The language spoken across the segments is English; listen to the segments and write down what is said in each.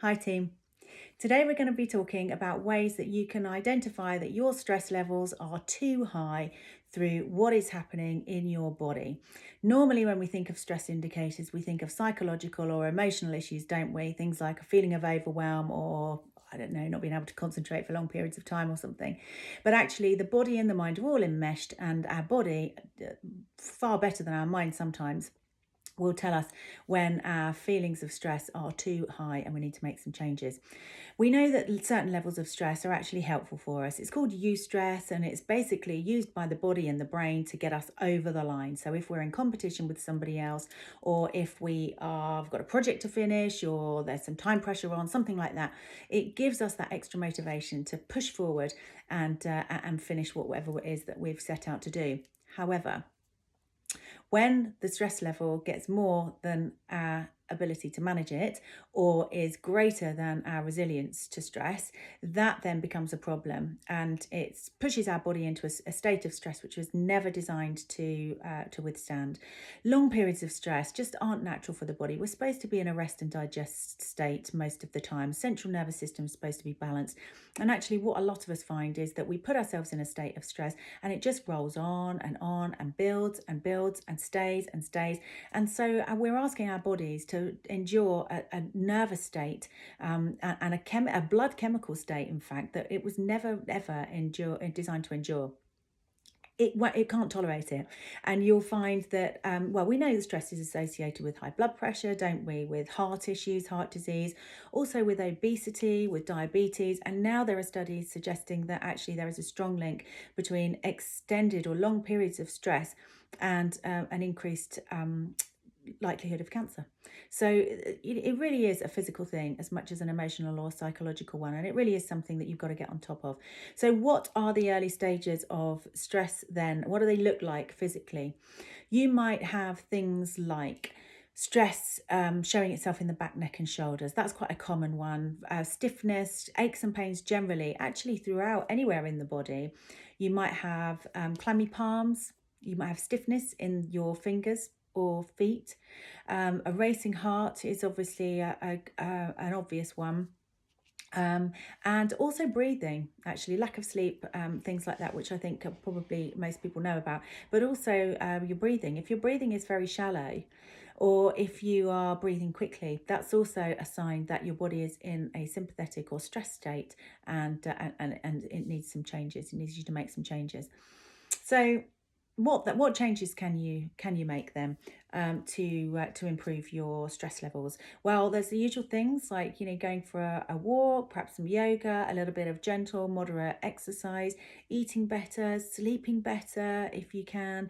Hi team. Today we're going to be talking about ways that you can identify that your stress levels are too high through what is happening in your body. Normally when we think of stress indicators, we think of psychological or emotional issues, don't we? Things like a feeling of overwhelm or I don't know, not being able to concentrate for long periods of time or something. But actually the body and the mind are all enmeshed, and our body, far better than our mind sometimes, will tell us when our feelings of stress are too high and we need to make some changes. We know that certain levels of stress are actually helpful for us. It's called eustress, and it's basically used by the body and the brain to get us over the line. So if we're in competition with somebody else, or if we've got a project to finish, or there's some time pressure on, something like that, it gives us that extra motivation to push forward and finish whatever it is that we've set out to do. However, when the stress level gets more than our ability to manage it, or is greater than our resilience to stress, that then becomes a problem, and it pushes our body into a state of stress which was never designed to withstand. Long periods of stress just aren't natural for the body. We're supposed to be in a rest and digest state most of the time. Central nervous system is supposed to be balanced, and actually what a lot of us find is that we put ourselves in a state of stress and it just rolls on and builds and builds and stays and stays. And so we're asking our bodies to endure a nervous state, and a blood chemical state, in fact, that it was never ever designed to endure. It can't tolerate it. And you'll find that, we know that stress is associated with high blood pressure, don't we? With heart issues, heart disease, also with obesity, with diabetes. And now there are studies suggesting that actually there is a strong link between extended or long periods of stress and an increased likelihood of cancer. So it really is a physical thing as much as an emotional or psychological one, and it really is something that you've got to get on top of. So what are the early stages of stress then? What do they look like physically? You might have things like stress showing itself in the back, neck and shoulders. That's quite a common one. Stiffness, aches and pains generally, actually throughout anywhere in the body. You might have clammy palms. You might have stiffness in your fingers or feet. A racing heart is obviously an obvious one. And also breathing, actually, lack of sleep, things like that, which I think probably most people know about. But also your breathing. If your breathing is very shallow, or if you are breathing quickly, that's also a sign that your body is in a sympathetic or stress state, and it needs some changes. It needs you to make some changes. So what changes can you make then to improve your stress levels? Well, there's the usual things like going for a walk, perhaps some yoga, a little bit of gentle moderate exercise, eating better, sleeping better if you can,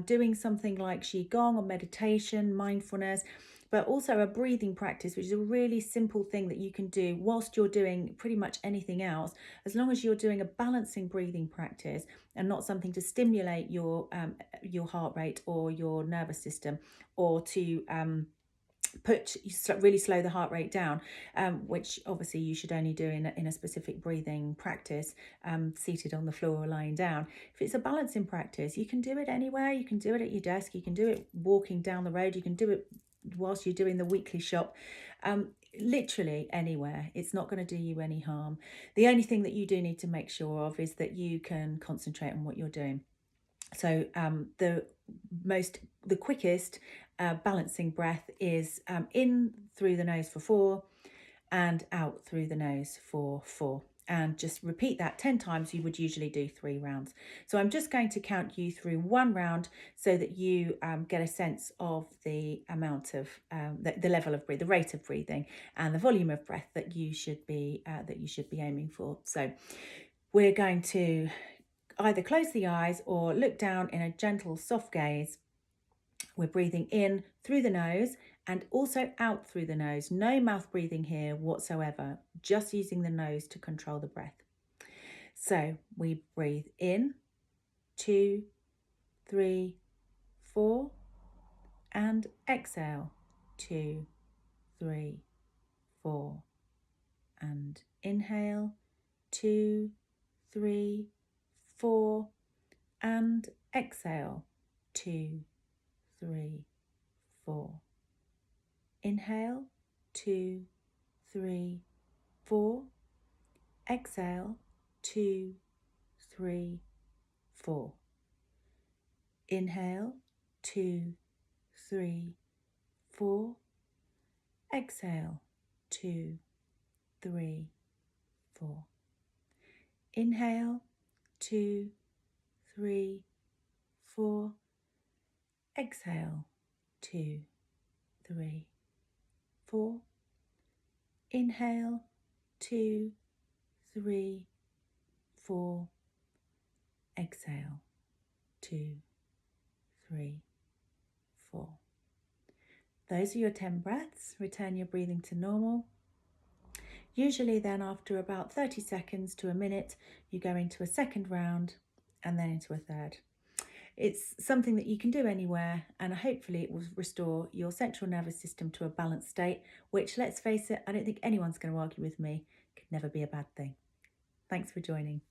doing something like qigong or meditation, mindfulness, but also a breathing practice, which is a really simple thing that you can do whilst you're doing pretty much anything else, as long as you're doing a balancing breathing practice and not something to stimulate your heart rate or your nervous system, or to really slow the heart rate down, which obviously you should only do in a specific breathing practice, seated on the floor or lying down. If it's a balancing practice, you can do it anywhere. You can do it at your desk, you can do it walking down the road, you can do it whilst you're doing the weekly shop, literally anywhere. It's not going to do you any harm. The only thing that you do need to make sure of is that you can concentrate on what you're doing. So the quickest balancing breath is in through the nose for 4 and out through the nose for 4. And just repeat that 10 times. You would usually do 3 rounds. So I'm just going to count you through 1 round so that you get a sense of the amount of the level of breathing, the rate of breathing, and the volume of breath that you should be aiming for. So we're going to either close the eyes or look down in a gentle, soft gaze. We're breathing in through the nose and also out through the nose. No mouth breathing here whatsoever, just using the nose to control the breath. So we breathe in, 2, 3, 4, and exhale, 2, 3, 4, and inhale, 2, 3, 4, and exhale, 2, 3, 4. Inhale, 2, 3, 4. Exhale, 2, 3, 4. Inhale, 2, 3, 4. Exhale, 2, 3, 4. Inhale, 2, 3, 4. Exhale, 2, 3, 4. Inhale, 2, 3, 4. Exhale, 2, 3, 4. Those are your 10 breaths. Return your breathing to normal. Usually then after about 30 seconds to a minute, you go into a second round and then into a third. It's something that you can do anywhere, and hopefully it will restore your central nervous system to a balanced state, which, let's face it, I don't think anyone's going to argue with me, could never be a bad thing. Thanks for joining.